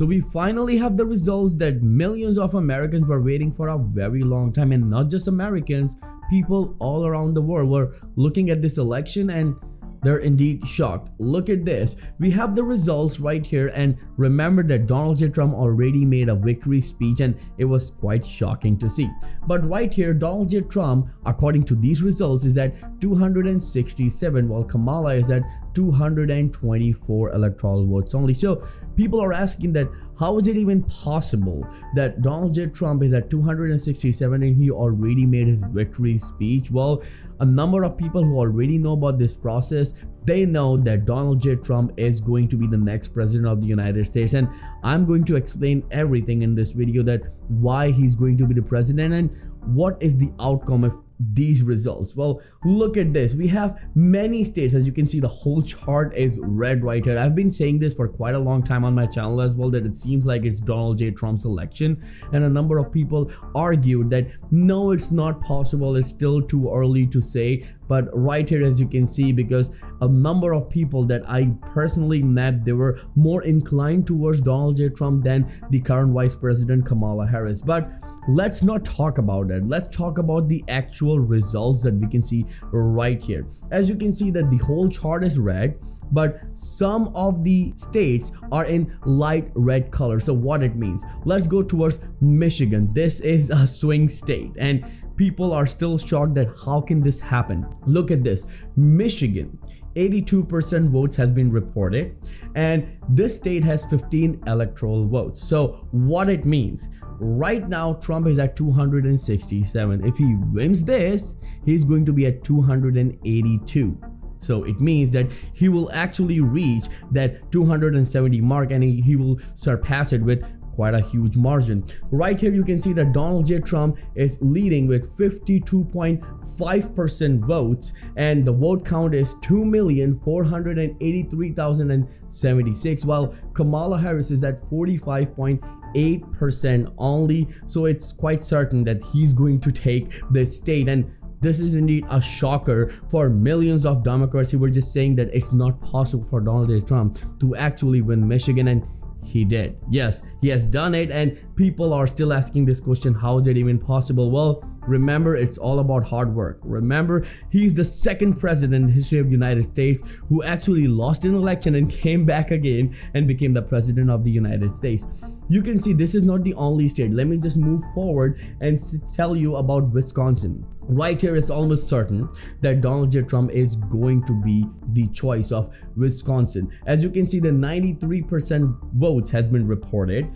So we finally have the results that millions of Americans were waiting for a very long time, and not just Americans, people all around the world were looking at this election and they're indeed shocked. Look at this. We have the results right here, and remember that Donald J. Trump already made a victory speech and it was quite shocking to see. But right here, Donald J. Trump, according to these results, is at 267, while Kamala is at 224 electoral votes only. So people are asking that how is it even possible that Donald J. Trump is at 267 and he already made his victory speech? Well, a number of people who already know about this process, they know that Donald J. Trump is going to be the next president of the United States, and I'm going to explain everything in this video, that why he's going to be the president and what is the outcome of these results. Well, look at this. We have many states. As you can see, the whole chart is red right here. I've been saying this for quite a long time on my channel as well, that it seems like it's Donald J. Trump's election, and a number of people argued that no, it's not possible, it's still too early to say. But right here, as you can see, because a number of people that I personally met, they were more inclined towards Donald J. Trump than the current Vice President Kamala Harris. But let's not talk about that. Let's talk about the actual results that we can see right here. As you can see that the whole chart is red, but some of the states are in light red color. So what it means, let's go towards Michigan. This is a swing state and people are still shocked that how can this happen. Look at this. Michigan, 82% votes has been reported, and this state has 15 electoral votes. So what it means, right now Trump is at 267. If he wins this, he's going to be at 282. So it means that he will actually reach that 270 mark, and he will surpass it with quite a huge margin. Right here you can see that Donald J. Trump is leading with 52.5% votes, and the vote count is 2,483,076, while Kamala Harris is at 45.8% only. So it's quite certain that he's going to take this state, and this is indeed a shocker for millions of Democrats who were just saying that it's not possible for Donald J. Trump to actually win Michigan, and he did. Yes, he has done it, and people are still asking this question, how is it even possible? Well, remember, it's all about hard work. Remember, he's the second president in the history of the United States who actually lost an election and came back again and became the president of the United States. You can see this is not the only state. Let me just move forward and tell you about Wisconsin. Right here, it's almost certain that Donald J. Trump is going to be the choice of Wisconsin. As you can see, the 93% votes has been reported.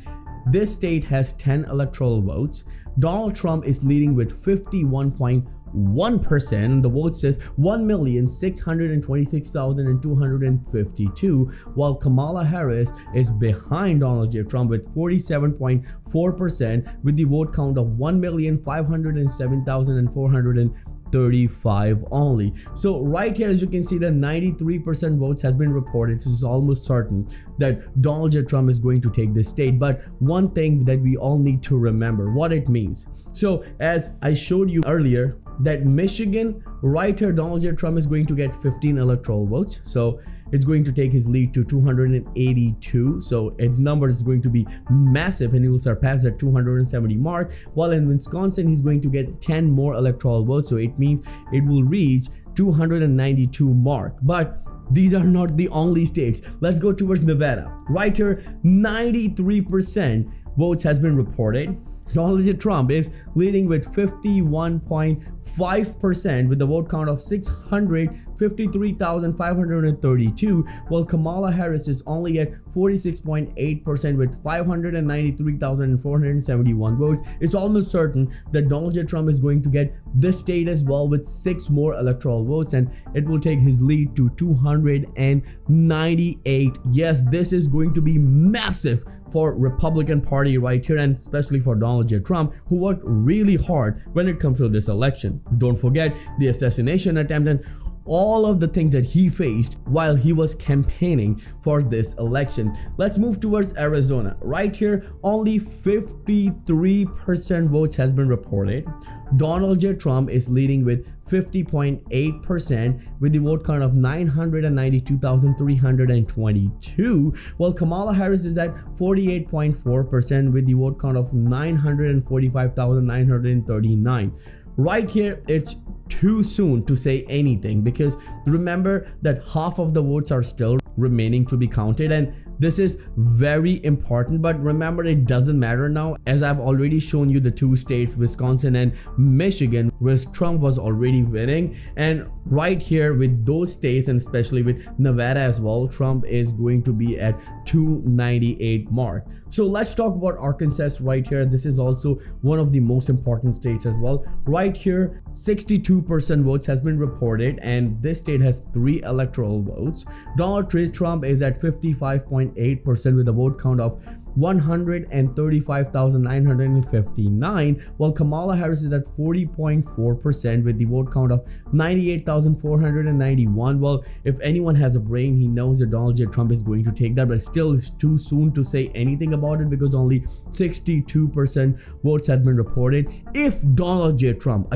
This state has 10 electoral votes. Donald Trump is leading with 51.1%. The vote says 1,626,252, while Kamala Harris is behind Donald J. Trump with 47.4%, with the vote count of 1,507,435 only. So right here, as you can see, that 93% votes has been reported. So it's almost certain that Donald J. Trump is going to take this state. But one thing that we all need to remember, what it means. So as I showed you earlier, that Michigan, right here, Donald J. Trump is going to get 15 electoral votes. So it's going to take his lead to 282. So its number is going to be massive, and he will surpass that 270 mark. While in Wisconsin, he's going to get 10 more electoral votes. So it means it will reach 292 mark. But these are not the only states. Let's go towards Nevada. Right here, 93% votes has been reported. Donald J. Trump is leading with 51.5% with the vote count of 653,532, while Kamala Harris is only at 46.8% with 593,471 votes. It's almost certain that Donald J. Trump is going to get this state as well with 6 more electoral votes, and it will take his lead to 298. Yes, this is going to be massive for Republican Party right here, and especially for Donald J. Trump, who worked really hard when it comes to this election. Don't forget the assassination attempt and all of the things that he faced while he was campaigning for this election. Let's move towards Arizona. Right here, only 53% votes has been reported. Donald J. Trump is leading with 50.8% with the vote count of 992,322, while Kamala Harris is at 48.4% with the vote count of 945,939. Right here, it's too soon to say anything because remember that half of the votes are still remaining to be counted, and this is very important. But remember, it doesn't matter now, as I've already shown you the two states, Wisconsin and Michigan, where Trump was already winning. And right here with those states, and especially with Nevada as well, Trump is going to be at 298 mark. So let's talk about Arkansas right here. This is also one of the most important states as well. Right here, 62% votes has been reported, and this state has 3 electoral votes. Donald Trump is at 55.8% with a vote count of 135,959, while Kamala Harris is at 40.4% with the vote count of 98,491. Well, if anyone has a brain, he knows that Donald J. Trump is going to take that, but still it's too soon to say anything about it because only 62% votes have been reported. If Donald J. Trump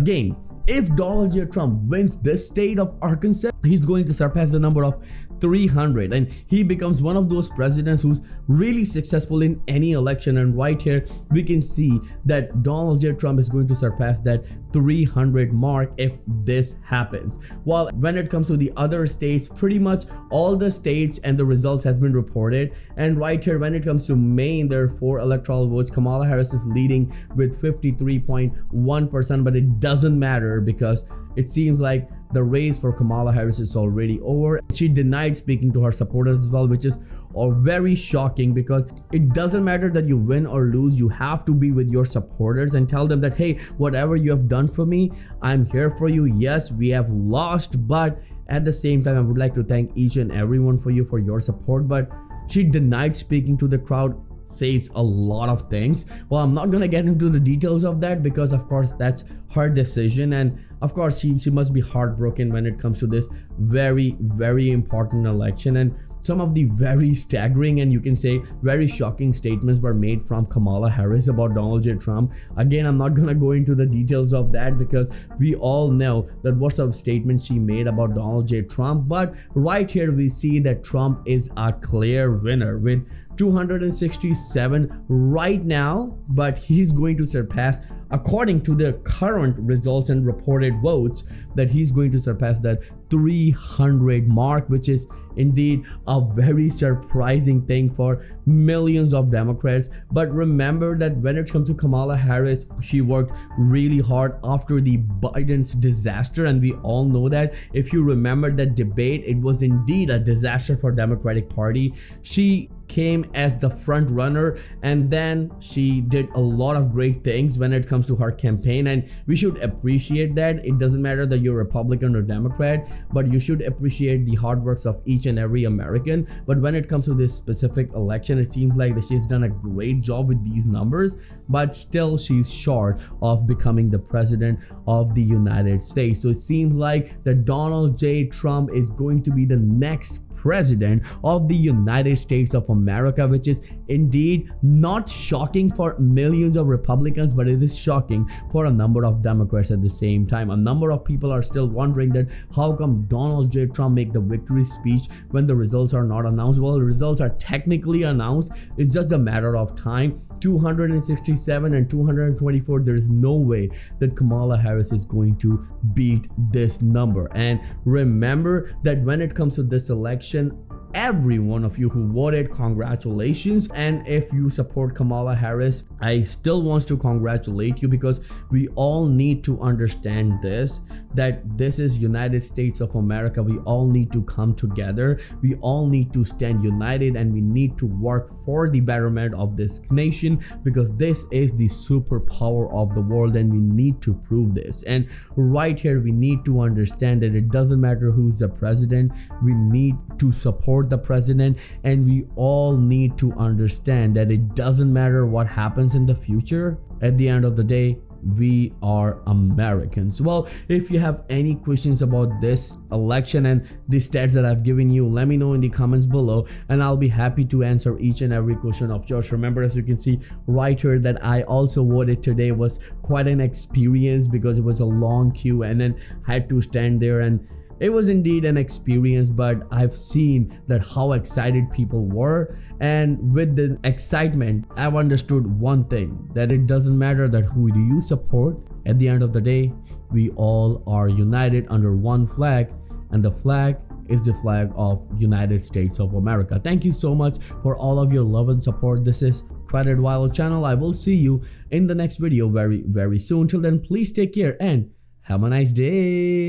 wins this state of Arkansas, he's going to surpass the number of 300, and he becomes one of those presidents who's really successful in any election. And right here we can see that Donald J. Trump is going to surpass that 300 mark if this happens. While when it comes to the other states, pretty much all the states and the results has been reported. And right here when it comes to Maine, there are 4 electoral votes. Kamala Harris is leading with 53.1%, but it doesn't matter because it seems like the race for Kamala Harris is already over. She denied speaking to her supporters as well, which is very shocking because it doesn't matter that you win or lose. You have to be with your supporters and tell them that, hey, whatever you have done for me, I'm here for you. Yes, we have lost, but at the same time, I would like to thank each and everyone for your support. But she denied speaking to the crowd. Says a lot of things. Well, I'm not gonna get into the details of that because of course that's her decision, and of course she must be heartbroken when it comes to this very, very important election. And some of the very staggering and you can say very shocking statements were made from Kamala Harris about Donald J. Trump. Again, I'm not gonna go into the details of that because we all know that what sort of statements she made about Donald J. Trump. But right here we see that Trump is a clear winner with 267 right now, but he's going to surpass, according to the current results and reported votes, that he's going to surpass that 300 mark, which is indeed a very surprising thing for millions of Democrats. But remember that when it comes to Kamala Harris, she worked really hard after the Biden's disaster, and we all know that. If you remember that debate, it was indeed a disaster for Democratic Party. She came as the front runner, and then she did a lot of great things when it comes to her campaign, and we should appreciate that. It doesn't matter that you're Republican or Democrat, but you should appreciate the hard works of each and every American. But when it comes to this specific election, it seems like that she's done a great job with these numbers, but still she's short of becoming the president of the United States. So it seems like that Donald J. Trump is going to be the next president of the United States of America, which is indeed not shocking for millions of Republicans, but it is shocking for a number of Democrats at the same time. A number of people are still wondering that how come Donald J. Trump make the victory speech when the results are not announced. Well, the results are technically announced. It's just a matter of time. 267 and 224, there is no way that Kamala Harris is going to beat this number. And remember that when it comes to this election, every one of you who voted, congratulations. And if you support Kamala Harris, I still want to congratulate you, because we all need to understand this, that this is United States of America. We all need to come together. We all need to stand united, and we need to work for the betterment of this nation, because this is the superpower of the world, and we need to prove this. And right here, we need to understand that it doesn't matter who's the president. We need to support the president, and we all need to understand that it doesn't matter what happens in the future. At the end of the day, we are Americans. Well, if you have any questions about this election and the stats that I've given you, let me know in the comments below and I'll be happy to answer each and every question of yours. Remember, as you can see right here, that I also voted today was quite an experience because it was a long queue and then I had to stand there, and it was indeed an experience, but I've seen that how excited people were, and with the excitement I've understood one thing, that it doesn't matter that who do you support. At the end of the day, we all are united under one flag, and the flag is the flag of United States of America. Thank you so much for all of your love and support. This is Credit Viral channel. I will see you in the next video very soon. Till then, please take care and have a nice day.